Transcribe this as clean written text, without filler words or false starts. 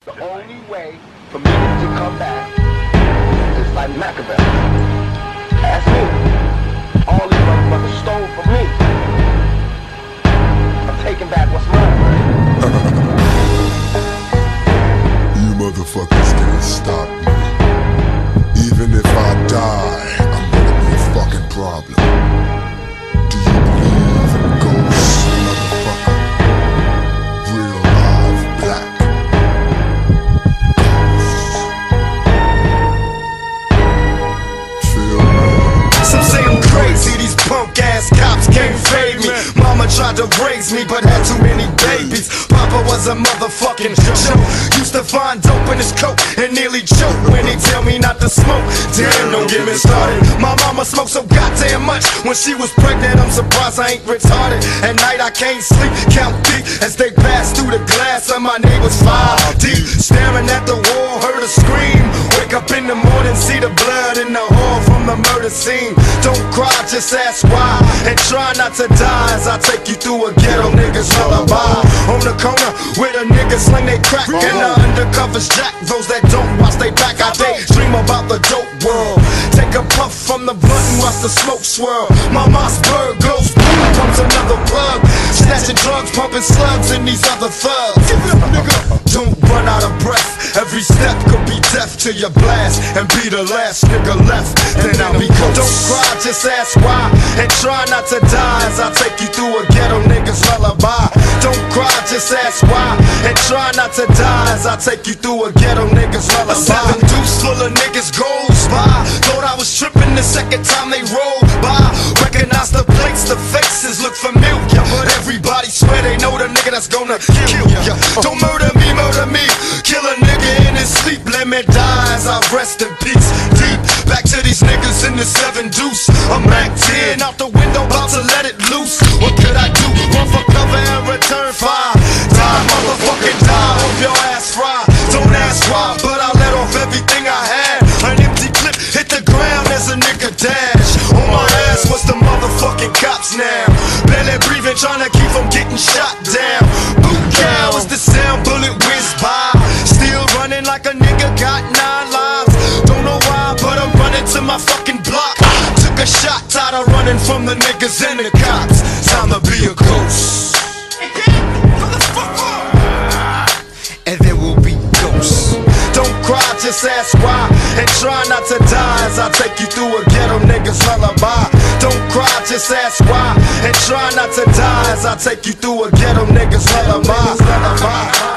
The only way for me to come back is like Machiavelli. That's it. All these motherfuckers stole from me. I'm taking back what's mine. You motherfuckers can't stop me. Even if I die, I'm gonna be a fucking problem. Do you believe in ghosts, motherfucker? Real live black. Some say I'm crazy, these punk ass cops can't fade me. Mama tried to raise me but had too many babies. Papa was a motherfucking joke. Used to find dope in his coat and nearly choke when he tell me not to smoke. Damn, don't get me started. My mama smoked so goddamn much when she was pregnant. I'm surprised I ain't retarded. At night I can't sleep, count deep as they pass through the glass of my neighbor's 5 deep. Staring at the wall, heard a scream. Wake up in the morning, see the blood in the hall from the murder scene. Don't cry, just ask why, and try not to die as I take you through a ghetto nigga's lullaby. On the corner where the niggas sling they crack and the undercovers jack those that don't watch they back. I daydream about the dope world. Take a puff from the blunt and watch the smoke swirl. My Mossberg goes boom, comes another plug. Snatching drugs, pumping slugs in these other thugs. Don't run out of breath. Every step could be death to your blast and be the last nigga left. Then I'll be ghost. Don't cry, just ask why, and try not to die as I take you through a ghetto nigga's lullaby. Don't cry, just ask why, and try not to die as I take you through a ghetto nigga's lullaby. A 7 deuce full of niggas goes by. Thought I was tripping the second time they rolled by. Recognize the plates, the faces look familiar, but everybody swear they know the nigga that's gonna kill ya. Don't murder me, kill a nigga in his sleep. Let me die as I rest in peace. Deep back to these niggas in the 7 deuce. I'm Mac 10 out the window, about to let it loose. What could I do? Run for cover and return fire. Die, motherfucking die, hope your ass fry. Don't ask why, but I let off everything I had. An empty clip hit the ground as a nigga dash. On my ass was the motherfucking cops now. Barely breathing, trying to keep from getting shot down. Boot cow is the sound, bullet whiz by. Still running like a nigga got 9 lives. Don't know why, but I'm running to my fucking block. Took a shot, tired of running from the niggas and the cops. Time to be a ghost. And there will be ghosts. Don't cry, just ask why, and try not to die as I take you through a ghetto nigga's lullaby. Don't cry, just ask why, and try not to die as I take you through a ghetto nigga's lullaby.